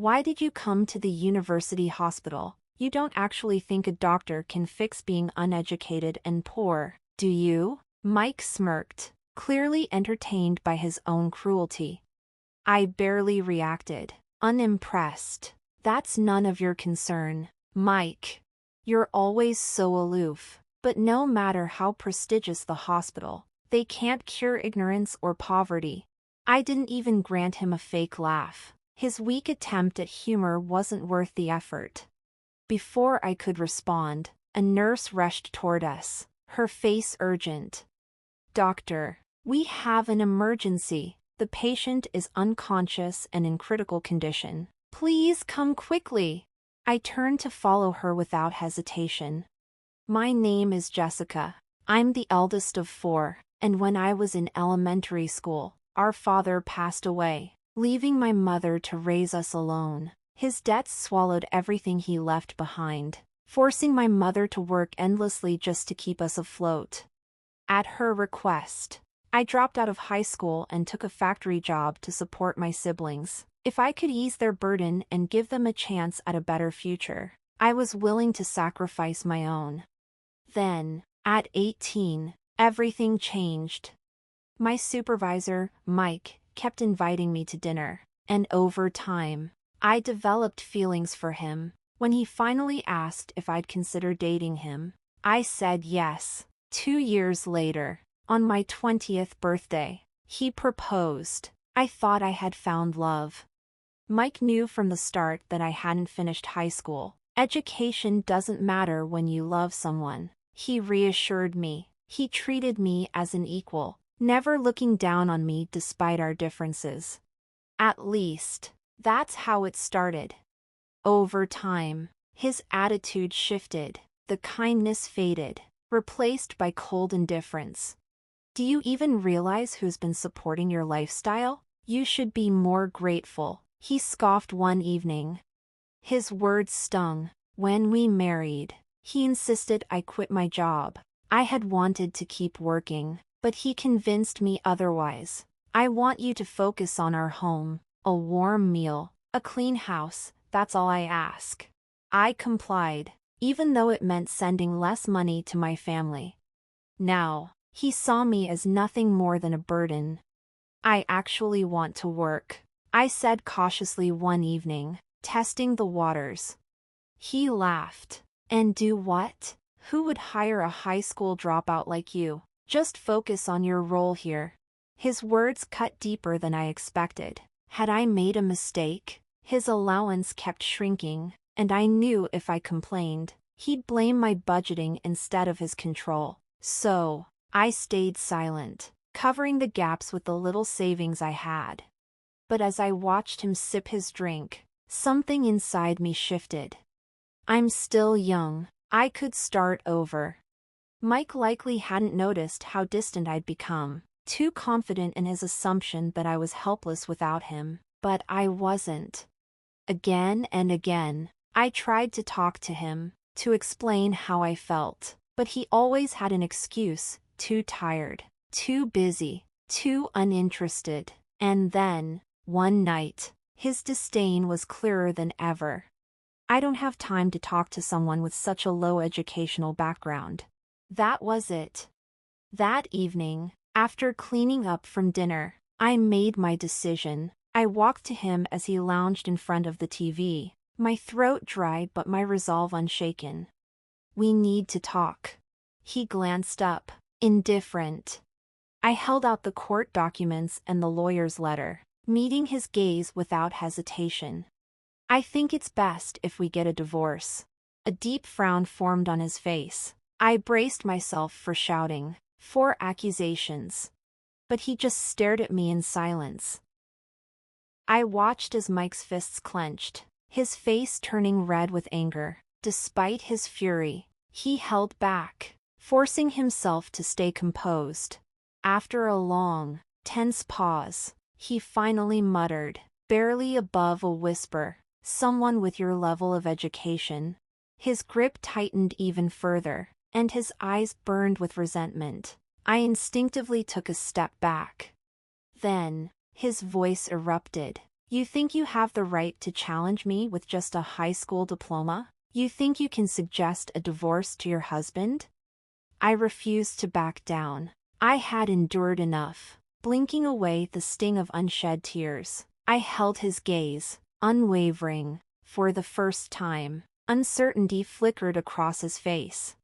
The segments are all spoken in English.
Why did you come to the university hospital? You don't actually think a doctor can fix being uneducated and poor, do you? Mike smirked, clearly entertained by his own cruelty. I barely reacted, unimpressed. That's none of your concern, Mike. You're always so aloof. But no matter how prestigious the hospital, they can't cure ignorance or poverty. I didn't even grant him a fake laugh. His weak attempt at humor wasn't worth the effort. Before I could respond, a nurse rushed toward us, her face urgent. Doctor, we have an emergency. The patient is unconscious and in critical condition. Please come quickly. I turned to follow her without hesitation. My name is Jessica. I'm the eldest of 4, and when I was in elementary school, our father passed away, leaving my mother to raise us alone. His debts swallowed everything he left behind, forcing my mother to work endlessly just to keep us afloat. At her request, I dropped out of high school and took a factory job to support my siblings. If I could ease their burden and give them a chance at a better future, I was willing to sacrifice my own. Then, at 18, everything changed. My supervisor, Mike, kept inviting me to dinner, and over time, I developed feelings for him. When he finally asked if I'd consider dating him, I said yes. 2 years later, on my 20th birthday, he proposed. I thought I had found love. Mike knew from the start that I hadn't finished high school. Education doesn't matter when you love someone. He reassured me. He treated me as an equal, never looking down on me despite our differences. At least, that's how it started. Over time, his attitude shifted. The kindness faded, replaced by cold indifference. Do you even realize who's been supporting your lifestyle? You should be more grateful, he scoffed one evening. His words stung. When we married, he insisted I quit my job. I had wanted to keep working, but he convinced me otherwise. I want you to focus on our home, a warm meal, a clean house, that's all I ask. I complied, even though it meant sending less money to my family. Now, he saw me as nothing more than a burden. I actually want to work, I said cautiously one evening, testing the waters. He laughed. And do what? Who would hire a high school dropout like you? Just focus on your role here. His words cut deeper than I expected. Had I made a mistake? His allowance kept shrinking, and I knew if I complained, he'd blame my budgeting instead of his control. So, I stayed silent, covering the gaps with the little savings I had. But as I watched him sip his drink, something inside me shifted. I'm still young. I could start over. Mike likely hadn't noticed how distant I'd become, too confident in his assumption that I was helpless without him, but I wasn't. Again and again, I tried to talk to him, to explain how I felt, but he always had an excuse: too tired, too busy, too uninterested. And then, one night, his disdain was clearer than ever. I don't have time to talk to someone with such a low educational background. That was it. That evening, after cleaning up from dinner, I made my decision. I walked to him as he lounged in front of the TV, my throat dry but my resolve unshaken. We need to talk. He glanced up, indifferent. I held out the court documents and the lawyer's letter, meeting his gaze without hesitation. I think it's best if we get a divorce. A deep frown formed on his face. I braced myself for shouting, 4 accusations. But he just stared at me in silence. I watched as Mike's fists clenched, his face turning red with anger. Despite his fury, he held back, forcing himself to stay composed. After a long, tense pause, he finally muttered, barely above a whisper, "Someone with your level of education." His grip tightened even further, and his eyes burned with resentment. I instinctively took a step back. Then, his voice erupted. You think you have the right to challenge me with just a high school diploma? You think you can suggest a divorce to your husband? I refused to back down. I had endured enough. Blinking away the sting of unshed tears, I held his gaze, unwavering. For the first time, uncertainty flickered across his face.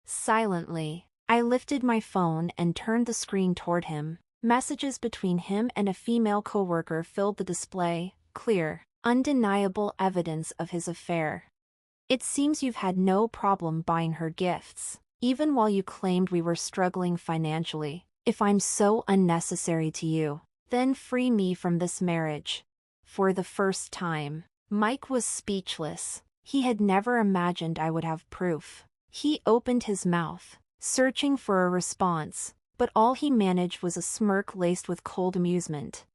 Silently, I lifted my phone and turned the screen toward him. Messages between him and a female coworker filled the display, clear, undeniable evidence of his affair. It seems you've had no problem buying her gifts, even while you claimed we were struggling financially. If I'm so unnecessary to you, then free me from this marriage. For the first time, Mike was speechless. He had never imagined I would have proof. He opened his mouth, searching for a response, but all he managed was a smirk laced with cold amusement.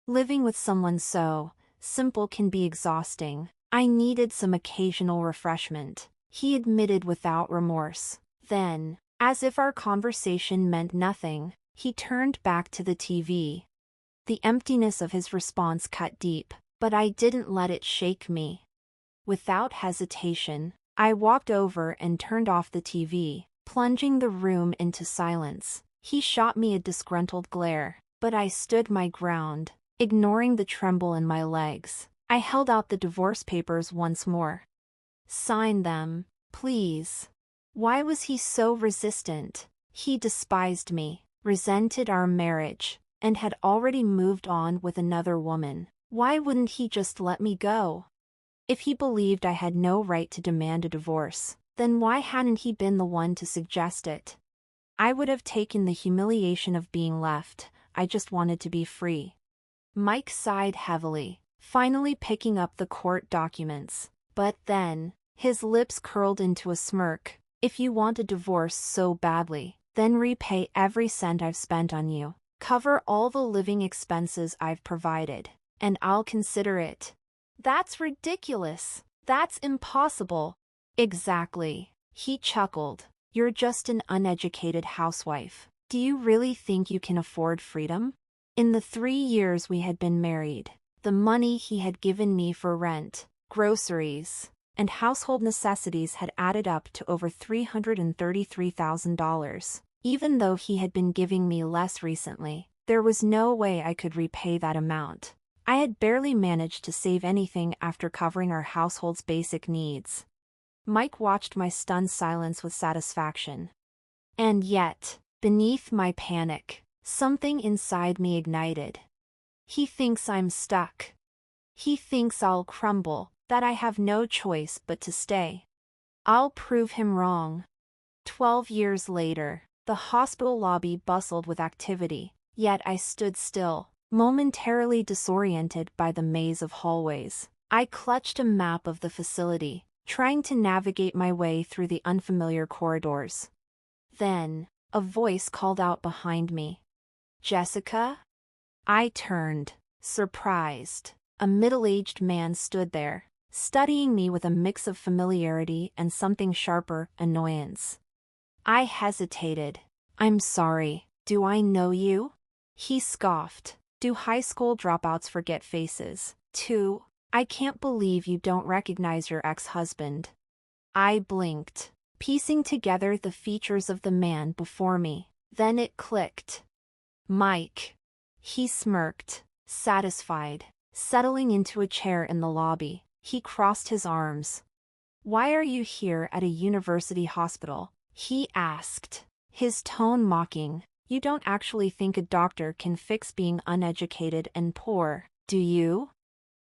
Living with someone so simple can be exhausting. I needed some occasional refreshment, he admitted without remorse. Then, as if our conversation meant nothing, he turned back to the TV. The emptiness of his response cut deep, but I didn't let it shake me. Without hesitation, I walked over and turned off the TV, plunging the room into silence. He shot me a disgruntled glare, but I stood my ground, ignoring the tremble in my legs. I held out the divorce papers once more. Sign them, please. Why was he so resistant? He despised me, resented our marriage, and had already moved on with another woman. Why wouldn't he just let me go? If he believed I had no right to demand a divorce, then why hadn't he been the one to suggest it? I would have taken the humiliation of being left. I just wanted to be free. Mike sighed heavily, finally picking up the court documents. But then, his lips curled into a smirk. If you want a divorce so badly, then repay every cent I've spent on you. Cover all the living expenses I've provided, and I'll consider it. That's ridiculous. That's impossible. Exactly. He chuckled. You're just an uneducated housewife. Do you really think you can afford freedom? In the 3 years we had been married, the money he had given me for rent, groceries, and household necessities had added up to over $333,000. Even though he had been giving me less recently, there was no way I could repay that amount. I had barely managed to save anything after covering our household's basic needs. Mike watched my stunned silence with satisfaction. And yet, beneath my panic, something inside me ignited. He thinks I'm stuck. He thinks I'll crumble, that I have no choice but to stay. I'll prove him wrong. 12 years later, the hospital lobby bustled with activity, yet I stood still, momentarily disoriented by the maze of hallways. I clutched a map of the facility, trying to navigate my way through the unfamiliar corridors. Then, a voice called out behind me. Jessica? I turned, surprised. A middle-aged man stood there, studying me with a mix of familiarity and something sharper, annoyance. I hesitated. I'm sorry, do I know you? He scoffed. Do high school dropouts forget faces, too? I can't believe you don't recognize your ex-husband. I blinked, piecing together the features of the man before me. Then it clicked. Mike. He smirked, satisfied, settling into a chair in the lobby. He crossed his arms. Why are you here at a university hospital? He asked, his tone mocking. You don't actually think a doctor can fix being uneducated and poor, do you?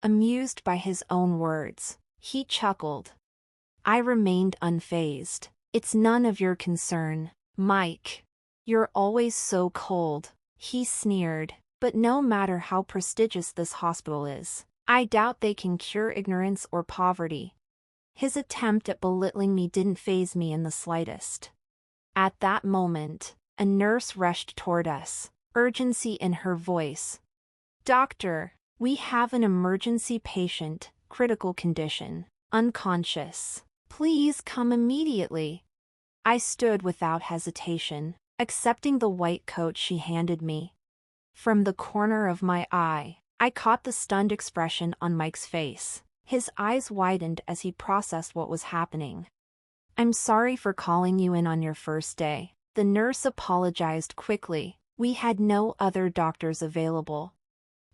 Amused by his own words, he chuckled. I remained unfazed. It's none of your concern, Mike. You're always so cold, he sneered. But no matter how prestigious this hospital is, I doubt they can cure ignorance or poverty. His attempt at belittling me didn't faze me in the slightest. At that moment, a nurse rushed toward us, urgency in her voice. Doctor, we have an emergency patient, critical condition, unconscious. Please come immediately. I stood without hesitation, accepting the white coat she handed me. From the corner of my eye, I caught the stunned expression on Mike's face. His eyes widened as he processed what was happening. "I'm sorry for calling you in on your first day." The nurse apologized quickly. "We had no other doctors available."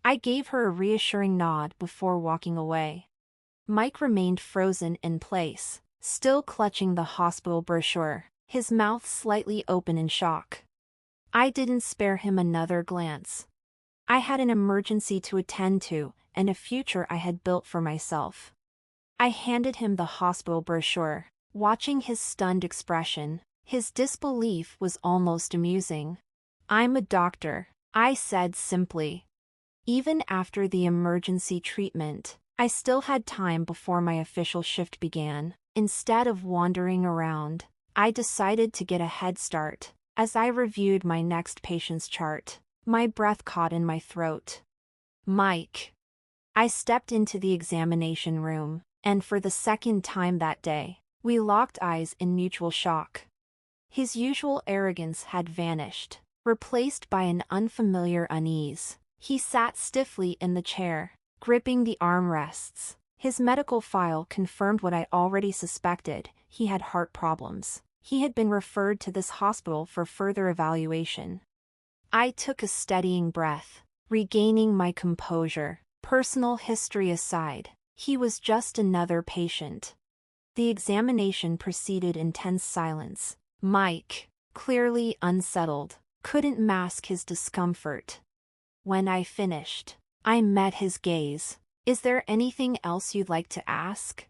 I gave her a reassuring nod before walking away. Mike remained frozen in place, still clutching the hospital brochure, his mouth slightly open in shock. I didn't spare him another glance. I had an emergency to attend to, and a future I had built for myself. I handed him the hospital brochure, watching his stunned expression. His disbelief was almost amusing. "I'm a doctor," I said simply. Even after the emergency treatment, I still had time before my official shift began. Instead of wandering around, I decided to get a head start. As I reviewed my next patient's chart, my breath caught in my throat. "Mike." I stepped into the examination room, and for the second time that day, we locked eyes in mutual shock. His usual arrogance had vanished, replaced by an unfamiliar unease. He sat stiffly in the chair, gripping the armrests. His medical file confirmed what I already suspected: he had heart problems. He had been referred to this hospital for further evaluation. I took a steadying breath, regaining my composure. Personal history aside, he was just another patient. The examination proceeded in tense silence. Mike, clearly unsettled, couldn't mask his discomfort. When I finished, I met his gaze. "Is there anything else you'd like to ask?"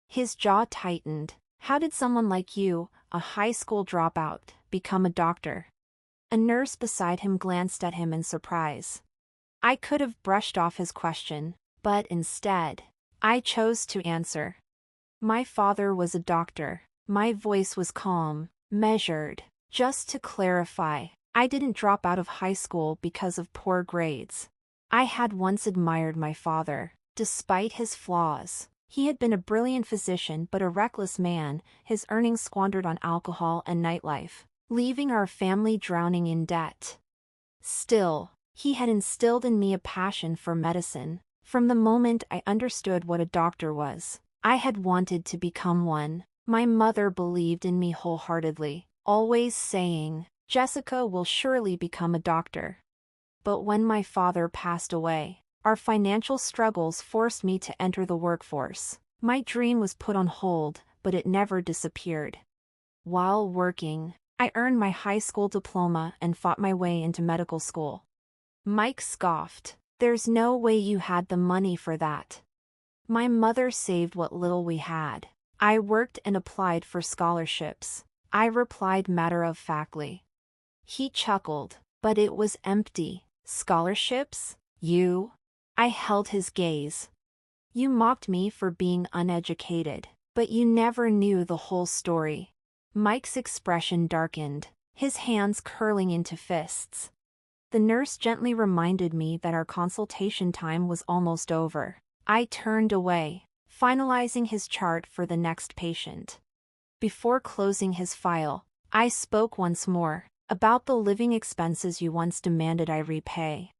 His jaw tightened. "How did someone like you, a high school dropout, become a doctor?" A nurse beside him glanced at him in surprise. I could have brushed off his question, but instead, I chose to answer. "My father was a doctor." My voice was calm, measured. "Just to clarify, I didn't drop out of high school because of poor grades. I had once admired my father, despite his flaws. He had been a brilliant physician but a reckless man, his earnings squandered on alcohol and nightlife, leaving our family drowning in debt. Still, he had instilled in me a passion for medicine. From the moment I understood what a doctor was, I had wanted to become one. My mother believed in me wholeheartedly, always saying, "Jessica will surely become a doctor." But when my father passed away, our financial struggles forced me to enter the workforce. My dream was put on hold, but it never disappeared. While working, I earned my high school diploma and fought my way into medical school. Mike scoffed. "There's no way you had the money for that." My mother saved what little we had. I worked and applied for scholarships. I replied matter-of-factly. He chuckled, but it was empty. "Scholarships? You?" I held his gaze. "You mocked me for being uneducated, but you never knew the whole story." Mike's expression darkened, his hands curling into fists. The nurse gently reminded me that our consultation time was almost over. I turned away, finalizing his chart for the next patient. Before closing his file, I spoke once more. "About the living expenses you once demanded I repay.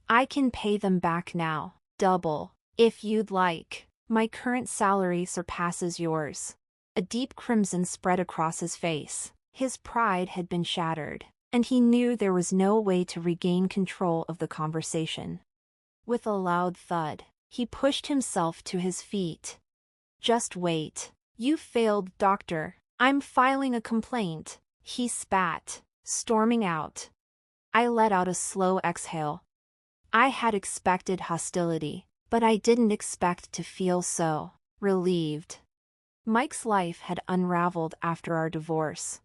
I can pay them back now, double, if you'd like. My current salary surpasses yours." A deep crimson spread across his face. His pride had been shattered, and he knew there was no way to regain control of the conversation. With a loud thud, he pushed himself to his feet. "Just wait. You failed, doctor. I'm filing a complaint," he spat, storming out. I let out a slow exhale. I had expected hostility, but I didn't expect to feel so relieved. Mike's life had unraveled after our divorce.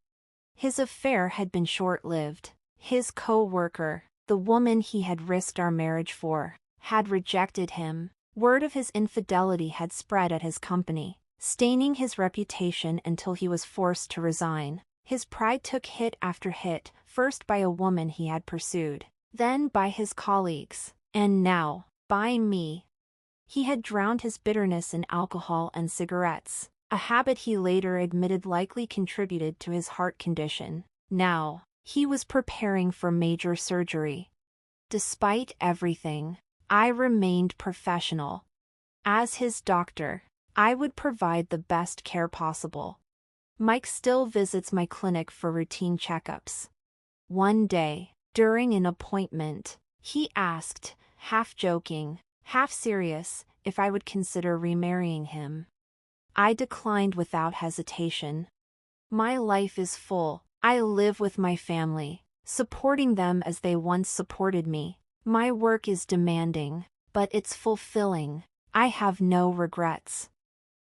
His affair had been short-lived. His co-worker, the woman he had risked our marriage for, had rejected him. Word of his infidelity had spread at his company, staining his reputation until he was forced to resign. His pride took hit after hit, first by a woman he had pursued, then by his colleagues, and now, by me. He had drowned his bitterness in alcohol and cigarettes, a habit he later admitted likely contributed to his heart condition. Now, he was preparing for major surgery. Despite everything, I remained professional. As his doctor, I would provide the best care possible. Mike still visits my clinic for routine checkups. One day, during an appointment, he asked, half joking, half serious, if I would consider remarrying him. I declined without hesitation. My life is full. I live with my family, supporting them as they once supported me. My work is demanding, but it's fulfilling. I have no regrets.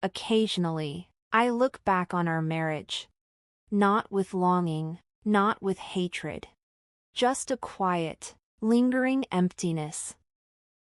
Occasionally, I look back on our marriage. Not with longing, not with hatred. Just a quiet, lingering emptiness.